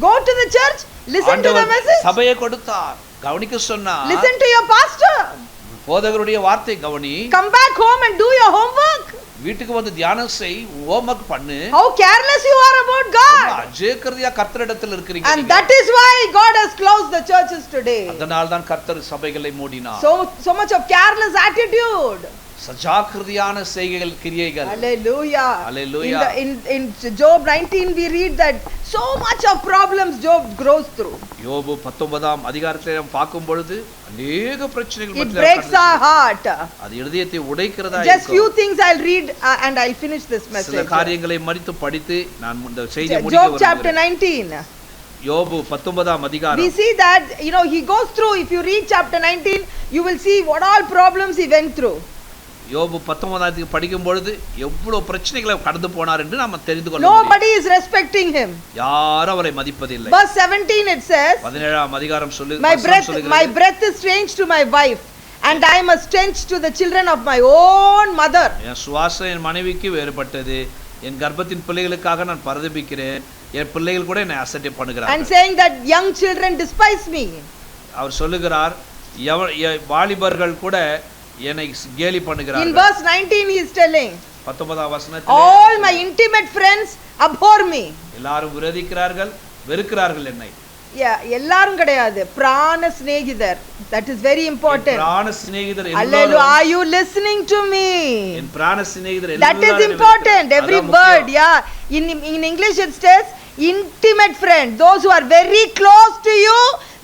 Go to the church, listen to the message. சபையை கொடுத்தார், கவனிக்க சொன்னார். Listen to your pastor. போதகருடைய வார்த்தை கவனி. Come back home and do your homework. வீட்டுக்கு வந்து தியானம் செய், ஹோம்வொர்க் பண்ணு. How careless you are about God. அஜேக்கரியா கர்த்தரிடத்தில் இருக்கீங்க. And that is why God has closed the churches today. அதனால் தான் கர்த்தர் சபைகளை மூடினார். So much of careless attitude. சஜாக்கிரதையான செய்கைகள், கிரியைகள். Hallelujah. Hallelujah. In Job 19 we read that so much of problems Job goes through. யோபு 19ஆம் அதிகாரத்தை நாம் பார்க்கும் பொழுது अनेक பிரச்சனைகள் மத்தியில it breaks our heart. அது இதயத்தை உடைக்கிறதா இருக்கும். Just few things I'll read and I'll finish this message. சில காரியங்களை மரித்து படித்து நான் இந்த செய்தியை முடிக்க விரும்புகிறேன். Job chapter 19. யோபு 19ஆம் அதிகாரம். We see that he goes through, if you read chapter 19 you will see what all problems he went through. யோபு 19 படிக்கும் பொழுது எவ்வளவு பிரச்சனைகளை கடந்து போனார் என்று நாம தெரிந்து கொள்ள முடியும். Nobody is respecting him. யாரும் அவரை மதிப்பதில்லை. Verse 17 it says, 17ஆம் அதிகாரம் my breath is strange to my wife, and I am a stench to the children of my own mother. என் சுவாசம் என் மனைவிக்கு வேறுபட்டது, என் கர்ப்பத்தின் பிள்ளைகளுக்காக நான் பரிதபிக்கிறேன், என் பிள்ளைகள் கூட என்னை அசட்டை பண்ணுகிறார்கள். And saying that young children despise me. அவர் சொல்லுகிறார் வாலிபர்கள் கூட என்னை கேலி பண்ணுகிறார்கள். In verse 19 he is telling, 19ஆம் வசனத்திலே all my intimate friends abhor me. எல்லாரும் விரோதிக்கிறார்கள், வெறுக்கிறார்கள் என்னை. எல்லாரும் கிடையாது, பிராண சிநேகிதர். That is very important. பிராண சிநேகிதர் Hallelujah. Are you listening to me? என் பிராண சிநேகிதர் That is important. Every word, yeah. In English it says intimate friend. Those who are very close to you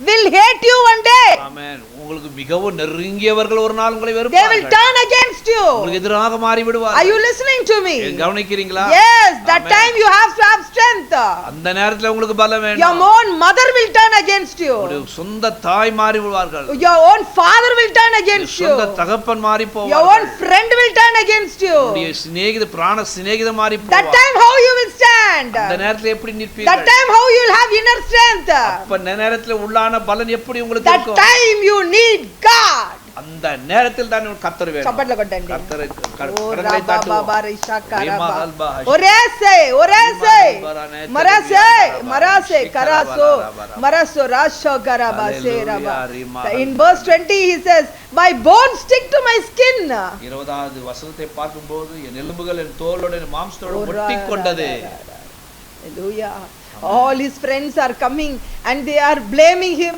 will hate you one day. Amen. உங்களுக்கு மிகவும் நெருங்கியவர்கள் ஒரு நாள் உங்களை They வெறுப்பார்கள். will turn against you. உங்களுக்கு எதிராக மாறி விடுவார்கள். Are you listening to me? கவனிக்கிறீங்களா? Yes, that time you have to have strength. அந்த நேரத்துல உங்களுக்கு பலம் வேணும். Your own mother will turn against you. உங்களுடைய சொந்த தாய் மாறி விடுவார்கள். Your own father will turn against you. சொந்த தகப்பன் மாறி போவார்கள். Your own friend will turn against you. உங்களுடைய சிநேகித பிராண சிநேகித மாறி போவார்கள். That time how you will stand? அந்த நேரத்துல எப்படி நிற்பீர்கள்? That time how you will have inner strength? அப்ப நேரத்துல உள்ளான பலன் எப்படி உங்களுக்கு இருக்கும்? That time you need God. அந்த நேரத்தில் தான் கர்த்தர் வேணும். சப்பட்ல கொட்டண்டி. கர்த்தரை ஓ கரங்களை பாபா தட்டுவோம். Risha கரபா. கரபா. ஒரேசே மராசே கராசோ Marazzo ராஷோ கரபா சேரபா. In verse 20 he says, my bones stick to my skin. 20வது வசனத்தை பார்க்கும்போது என் எலும்புகள் என் தோலோட என் மாம்சத்தோட ஒட்டிக்கொண்டது. Hallelujah. All his friends are coming and they are blaming him.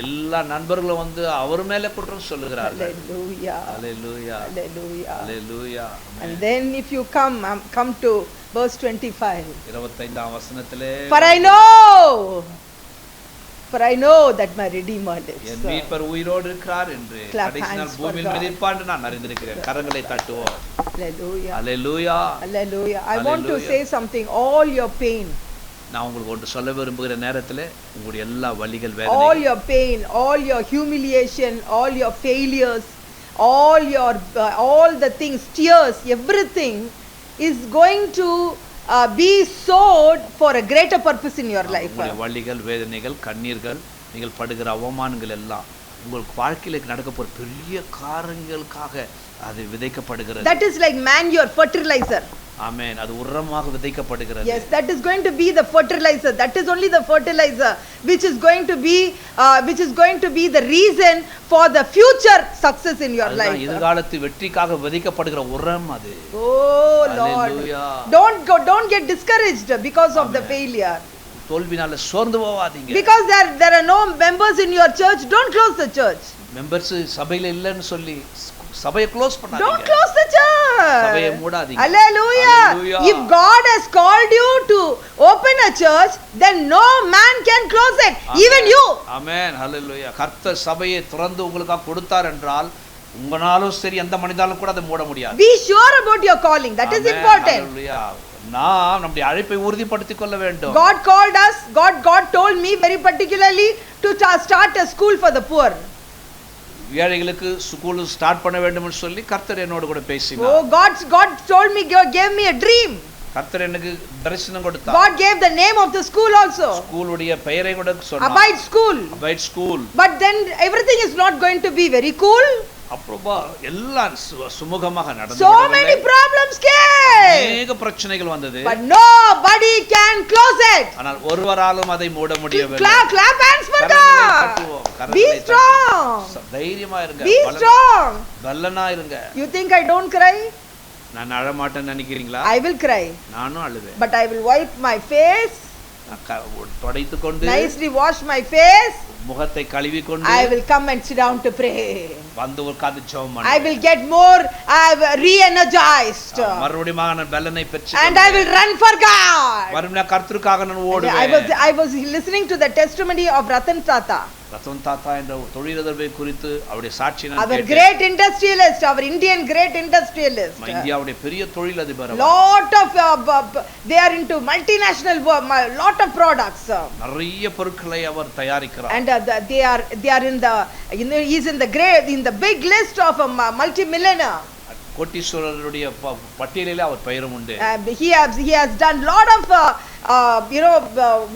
எல்லா நண்பர்களும் வந்து அவர் மேல குற்றம் சொல்லுகிறார்கள். Hallelujah. Hallelujah. Hallelujah. Hallelujah. And then if you come to verse 25. 25ஆம் வசனத்திலே For I know that my Redeemer lives. என் மீட்பர் உயிரோடு இருக்கிறார் என்று கடைசி நாள் பூமியில் மிதிப்பார் என்று நான் அறிந்திருக்கிறேன். கரங்களை தட்டுவோம். Hallelujah. Hallelujah. Hallelujah. I want to say something. All your pain, நான் உங்களுக்கு ஒன்று சொல்ல விரும்புகிற நேரத்தில் உங்களுடைய எல்லா வலிகள் all வேதனைகள், your pain, all your humiliation, all your failures, all the things, tears, everything is going to be sowed for a greater purpose in your life. உங்களுடைய வலிகள், வேதனைகள், கண்ணீர்கள், நீங்கள் படுகிற அவமானங்கள் எல்லாம் உங்களுக்கு வாழ்க்கையில நடக்க போற பெரிய காரியங்களுக்காக அது விதைக்கப்படுகிறது. That is like manure, fertilizer. ஆமென். அது உரமாக விதைக்கப்படுகிறது. Yes, that is going to be the fertilizer. That is only the fertilizer which is going to be the reason for the future success in your life. எதிர்காலத்து வெற்றிக்காக விதைக்கப்படுகிற உரம் அது. Oh Lord. Don't get discouraged because of the failure. தோல்வினால சோர்ந்து போவாதீங்க. Because there are no members in your church, don't close the church. Members சபையில இல்லன்னு சொல்லி சபையை close பண்ணாதீங்க. Don't close the church. சபையை மூடாதீங்க. Hallelujah. If God has called you to open a church, then no man can close it. Even you. Amen. Hallelujah. கர்த்தர் சபையை திறந்து உங்களுக்கு கொடுத்தார் என்றால் உங்களாலும் சரி எந்த மனிதனாலும் கூட அதை மூட முடியாது. Be sure about your calling. That is important. Hallelujah. நாம் நம்முடைய அழைப்பை உறுதிப்படுத்திக் கொள்ள வேண்டும். God called us. God told me very particularly to start a school for the poor. ஏழைகளுக்கு ஸ்கூல் ஸ்டார்ட் பண்ண வேண்டும் என்று சொல்லி கர்த்தர் என்னோடு கூட பேசினார். Oh, God told me, God gave me a dream. கர்த்தர் எனக்கு தரிசனம் கொடுத்தார். God gave the name of the school also. ஸ்கூலுடைய பெயரை கூட சொன்னார். Abide School. Abide School. But then everything is not going to be very cool. அப்புறமா எல்லாம் சுமூகமாக நடந்தது. So many problems came. அநேக பிரச்சனைகள் வந்தது. But nobody can close it. ஆனால் ஒருவராலும் அதை மூட முடியவில்லை. Clap hands for God. Be strong. தைரியமா இருங்க. Be strong. பலனா இருங்க. You think I don't cry? நான் அழ மாட்டேன்னு நினைக்கிறீங்களா? I will cry. நானும் அழுவேன். But I will wipe my face. துடைத்து கொண்டு nicely wash my face. முகத்தை கழுவி கொண்டு I will come and sit down to pray. வந்து உட்கார்ந்து ஜெபம் பண்ணுவேன். I will get more re-energized. மறுபடியும் நான் பலனை பெற்று and I will run for God. மறுபடியும் கர்த்தருக்காக நான் ஓடுவேன். I was listening to the testimony of Ratan Tata. Ratan தாத்தா என்ற தொழிலதிபரை குறித்து அவருடைய சாட்சி நான் கேட்டேன். Our great industrialist, our Indian great industrialist. இந்தியாவுடைய பெரிய தொழிலதிபர். Lot of they are into multinational lot of products. நிறைய பொருட்களை அவர் தயாரிக்கிறார். And they are in the he's in the big list of a multi-millionaire. கோட்டீஸ்வரருடைய பட்டியலிலே அவர் பெயரும் உண்டு. He has done lot of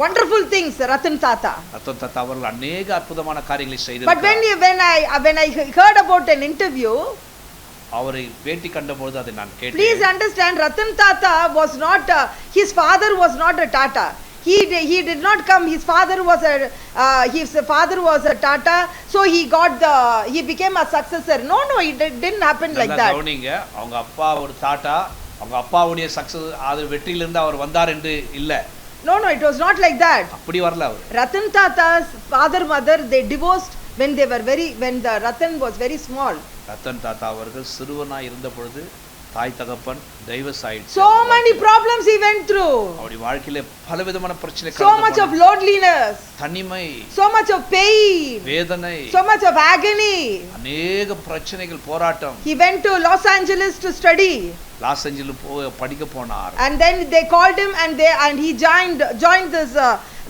wonderful things, Ratan Tata. Ratan தாத்தா அவர்கள் அநேக அற்புதமான காரியங்களை But செய்திருக்கிறார். when I heard about an interview, அவரை பேட்டி கண்டபோது அதை நான் கேட்டேன். please understand, Ratan Tata was not his father was not a Tata. He did not come. His father was a Tata, so he became a successor. No, it didn't happen like that. கவனிங்க, அவங்க அப்பா ஒரு tata, அவங்க அப்பாவுடைய success அது வெற்றியிலிருந்து அவர் வந்தார் என்று இல்ல. No, it was not like that. அப்படி வரல அவர். Ratan Tata's father mother, they divorced when the Ratan was very small. Ratan தாத்தா அவர்கள் சிறுவனாய் இருந்த பொழுது தாய் தகப்பன் டைவர்ஸ் ஆயிடுச்சு. So many problems he went through. அவருடைய வாழ்க்கையில பலவிதமான பிரச்சனைகள், so much of loneliness, தனிமை, so much of pain, வேதனை, so much of agony. அநேக பிரச்சனைகள், போராட்டம். He went to Los Angeles to study. Los Angeles படிக்க போனார். And then they called him and he joined this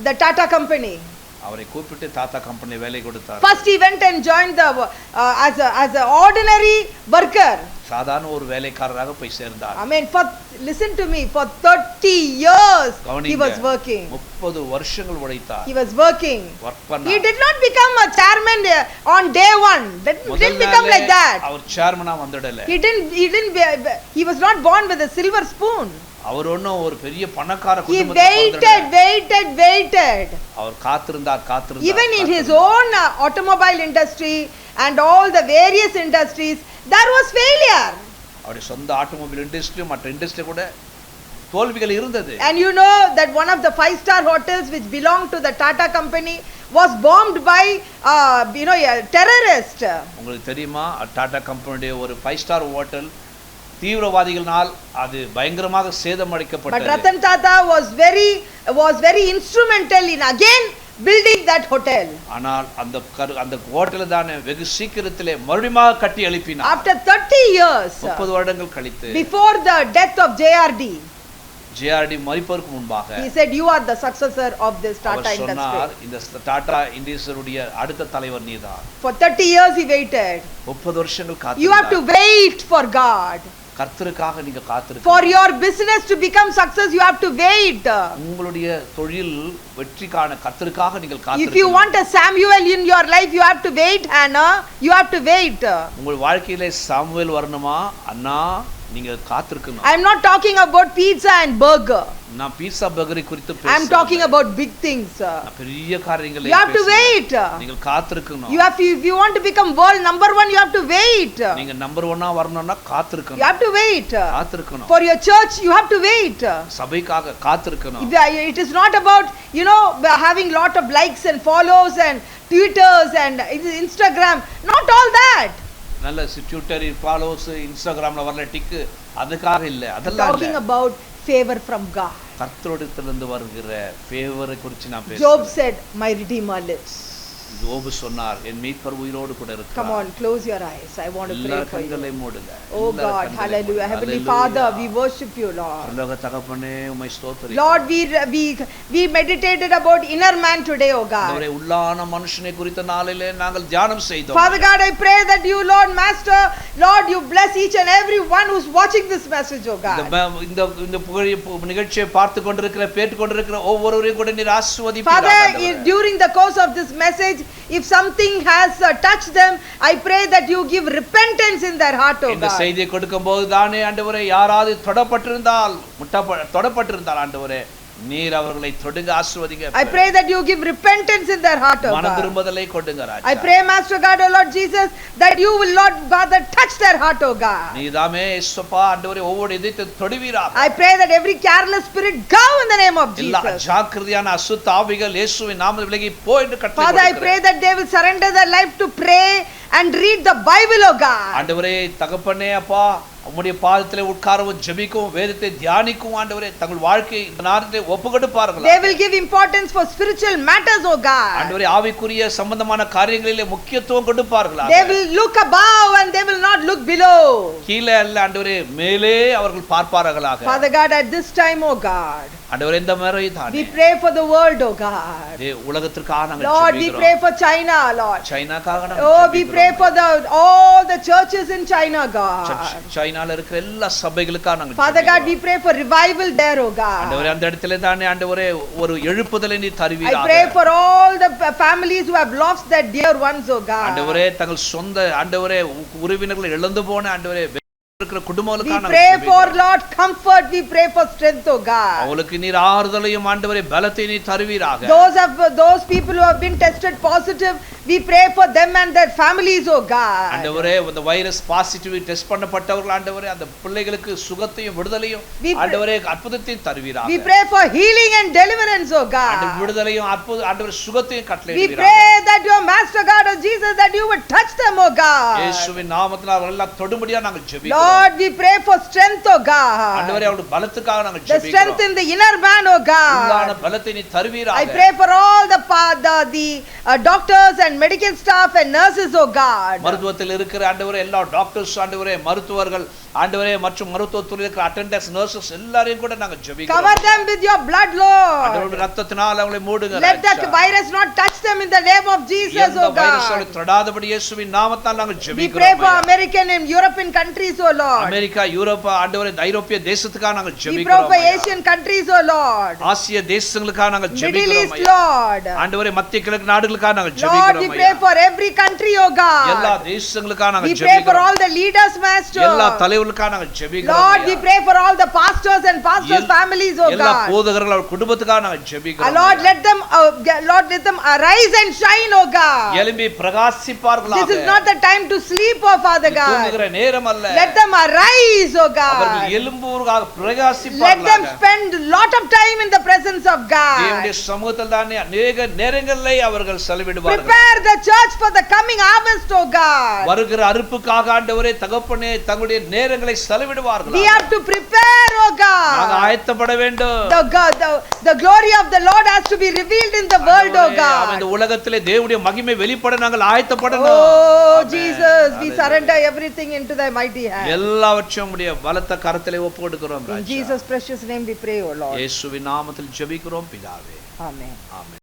the Tata company. அவரை கூப்பிட்டு Tata company வேலை கொடுத்தார். First he went and joined the as a ordinary worker. சாதாரண ஒரு வேலைக்காரராக போய் சேர்ந்தார். I mean, listen to me, for 30 years he was working. 30 வருஷங்கள் உழைத்தார். He was working. He did not become a chairman on day one. Didn't become like that. Our சேர்மனா வந்தடல. He was not born with a silver spoon. அவர் ஒன்னும் ஒரு பெரிய பணக்கார He குடும்பத்துல waited. அவர் காத்திருந்தார். Even in his own automobile industry and all the various industries, there was failure. அவருடைய சொந்த automobile industry மற்ற industry கூட தோல்விகள் இருந்தது. And you know that one of the 5-star hotels which belonged to the Tata company was bombed by a terrorist. உங்களுக்கு தெரியுமா, டாடா கம்பெனியுடைய ஒரு 5-star ஹோட்டல் தீவிரவாதிகளால் அது பயங்கரமாக சேதமடைக்கப்பட்டது. But Ratan Tata was very instrumental in again building that hotel. ஆனால் அந்த ஹோட்டலை தான் வெகு சீக்கிரத்திலே மறுபடியும் கட்டி எழுப்பினார். After 30 years, 30 வருடங்கள் கழித்து, before the death of JRD, மரிப்பதற்கு முன்பாக, he said, you are the successor of this Tata industry. இந்த டாடா இண்டஸ்ட்ரியுடைய அடுத்த தலைவர் நீதான். For 30 years he waited. 30 வருஷங்கள் காத்திருந்தார். You have to wait for God. கர்த்தருக்காக நீங்க காத்திருக்க. For your business to become success, you have to wait. உங்களுடைய தொழில் வெற்றி காண கர்த்தருக்காக நீங்கள் காத்திருக்க. If you want a Samuel in your life, you have to wait, Hannah. You have to wait. உங்கள் வாழ்க்கையிலே சாமுவேல் வரணுமா, அண்ணா நீங்க காத்திருக்கணும். I am not talking about pizza and burger. நான் பீட்சா பர்கரை குறித்து பேசல. I am talking about big things. பெரிய காரியங்களை. You have to wait. நீங்கள் காத்திருக்கணும். If you want to become world number 1, you have to wait. நீங்க நம்பர் 1 வரணும்னா காத்திருக்கணும். You have to wait. காத்திருக்கணும். For your church, you have to wait. சபைக்காக காத்திருக்கணும். It is not about having lot of likes and follows and Twitters and Instagram. Not all that. நல்ல Twitter followers இன்ஸ்டாகிராம்ல வரல tick, அதுக்காக இல்ல. அதெல்லாம் talking about favor from God. கர்த்தரிடத்திலிருந்து வருகிற ஃபேவரை குறித்து நான் பேசுறேன். Job said, my redeemer lives. யோபு சொன்னார், என் மீட்பர் உயிரோடு கூட இருக்கிறார். Come on, close your eyes. I want to pray for you. கண்களை மூடுங்க. Oh God, hallelujah. Heavenly Father, we worship you, Lord. பரலோக தகப்பனே, உம்மை ஸ்தோத்திரிக்கிறோம். Lord, we meditated about inner man today, oh God. அவரே உள்ளான மனுஷனை குறித்த நாளிலே நாங்கள் தியானம் செய்தோம். Father God, I pray that you, Lord Master, Lord, you bless each and every one who's watching this message, oh God. இந்த நிகழ்ச்சியை பார்த்து கொண்டிருக்கிற கேட்டு கொண்டிருக்கிற ஒவ்வொருவரையும் கூட நீர் ஆசீர்வதிப்பீராக. Father, during the course of this message, if something has touched them, I pray that you give repentance in their heart, oh God. இந்த செய்தியை கொடுக்கும்போது தானே ஆண்டவரே யாராவது தொடப்பட்டிருந்தால் ஆண்டவரே நீர் அவர்களை தொடுங்க, ஆசீர்வதிங்க. I pray that you give repentance in their heart, oh God. மனம் திரும்புதலை கொடுங்க ராஜா. I pray, Master God, oh Lord Jesus, that you will, Lord Father, touch their heart, oh God. நீதாமே இயேசுப்பா ஆண்டவரே ஒவ்வொரு இதயத்தை தொடுவீராக. I pray that every careless spirit go in the name of Jesus. எல்லா ஜாக்கிரதையான அசுத்த ஆவிகள் இயேசுவின் நாமத்தில் விலகி போ என்று கட்டளை. Father, I pray that they will surrender their life to pray and read the Bible, oh God. ஆண்டவரே தகப்பனே அப்பா, உம்முடைய பாதத்திலே உட்காரவும் ஜெபிக்கவும் வேதத்தை தியானிக்கவும் ஆண்டவரே தங்கள் வாழ்க்கையை இந்த நேரத்திலே ஒப்புக்கொடுப்பார்கள். They will give importance for spiritual matters, oh God. ஆண்டவரே ஆவிக்குரிய சம்பந்தமான காரியங்களிலே முக்கியத்துவம் கொடுப்பார்கள். They will look above and they will not look below. கீழே அல்ல ஆண்டவரே மேலே அவர்கள் பார்ப்பார்களாக. Father God, at this time, oh God, ஆண்டவரே இந்த முறை We தானே pray for the world, oh God. உலகத்திற்காக நாங்கள் Lord, we pray ஜெபிக்கிறோம் for China, Lord. சைனாக்காக Oh, நாங்கள் we pray for all the churches in China, God. சைனால இருக்கிற எல்லா சபைகளுக்காக நாங்கள் Father God, we pray for revival there, oh God. ஆண்டவரே அந்த இடத்துல தானே ஆண்டவரே ஒரு எழுப்புதலை நீ I தருவீராக pray for all the families who have lost their dear ones, oh God. ஆண்டவரே தங்கள் சொந்த ஆண்டவரே உறவினர்களை இழந்து போன ஆண்டவரே இருக்கிற We குடும்பங்களுக்காக pray for, Lord, comfort. We pray for strength, oh God. அவங்களுக்கு நீர் ஆறுதலையும் ஆண்டவரே பலத்தை நீ தருவீராக Those people who have been tested positive, we pray for them and their families, oh God. ஆண்டவரே இந்த வைரஸ் பாசிட்டிவ் டெஸ்ட் பண்ணப்பட்டவர்கள் ஆண்டவரே அந்த பிள்ளைகளுக்கு சுகத்தையும் விடுதலையும் ஆண்டவரே அற்புதத்தையும் தருவீராக We pray for healing and deliverance, oh God. விடுதலையும் ஆண்டவரே சுகத்தையும் We கட்டளையிடுவீராக pray that your Master God, oh Jesus, that you would touch them, oh God. இயேசுவின் நாமத்தினால் அவர்கள் எல்லாம் தொடும்படியா நாங்கள் ஜெபிக்கிறோம் Lord, we pray for strength, oh God. ஆண்டவரே அவருடைய பலத்துக்காக நாங்கள் The strength ஜெபிக்கிறோம் in the inner man, oh உள்ளான God. பலத்தை நீ I தருவீராக pray for all the doctors and medical staff and nurses, oh God. மருத்துவத்தில் இருக்கிற ஆண்டவரே எல்லா டாக்டர்ஸ் ஆண்டவரே மருத்துவர்கள் ஆண்டவரே மற்றும் மருத்துவத்துறையில் இருக்கிற அட்டெண்டன்ஸ் நர்சஸ் எல்லாரையும் கூட நாங்கள் ஜெபிக்கிறோம் Cover them with your blood, Lord. ஆண்டவருடைய ரத்தத்தினால் அவங்களை மூடுங்க Let that Raja. virus not touch them in the name of Jesus, எந்த oh வைரஸோட God. தொடாதபடி இயேசுவின் நாமத்தால் நாங்கள் We pray ஜெபிக்கிறோம் for ஐயா. American and European countries, oh Lord. America Europe ஆண்டவரே ஐரோப்பிய தேசத்துக்காக நாங்கள் We pray ஜெபிக்கிறோம் for ஐயா. Asian countries, oh Lord. ஆசிய தேசங்களுக்காக நாங்கள் Middle ஜெபிக்கிறோம் East, ஐயா. Lord. ஆண்டவரே மத்திய கிழக்கு நாடுகளுக்காக நாங்கள் Lord, we ஜெபிக்கிறோம் pray ஐயா. for every country, oh எல்லா God. தேசங்களுக்காக We நாங்கள் pray for ஜெபிக்கிறோம் all the leaders, Master. எல்லா தலைவர்களுக்காக நாங்கள் ஜெபிக்கிறோம் Lord, we ஐயா. pray for all the pastors and pastors' families, oh எல்லா God. போதகர்கள் அவர் குடும்பத்துக்காக நாங்கள் ஜெபிக்கிறோம் Lord, ஐயா. Lord, let them arise and shine, oh God. எழும்பி பிரகாசிப்பார்களாக This is not the time to sleep, oh Father God. தூங்குகிற நேரம் அல்ல Let them arise, oh அவர்கள் God. எழும்புவதற்காக Let them பிரகாசிப்பார்களாக spend lot of time in the presence of தேவனுடைய God. சமூகத்தில் தானே அநேக நேரங்களிலே அவர்கள் செலவிடுவார்கள் Prepare the church for the coming harvest, oh God. வருகிற அறுப்புக்காக ஆண்டவரே தகப்பனே தங்களுடைய நேரங்களை செலவிடுவார்கள் We have to prepare, oh நாங்கள் God. ஆயத்தப்பட வேண்டும் The glory of the Lord has to be revealed in the world, oh ஆண்டவரே, இந்த God. உலகத்திலே தேவனுடைய மகிமை வெளிப்பட நாங்கள் ஆயத்தப்படணும் Oh amen. Jesus, we Hallelujah. surrender everything into thy mighty hand. எல்லாவற்றையும் உடைய பலத்த கரத்திலே ஒப்பு கொடுக்கிறோம் In Raja. Jesus' precious name we pray, oh Lord. இயேசுவின் நாமத்தில் ஜெபிக்கிறோம் பிதாவே Amen. ஆமென்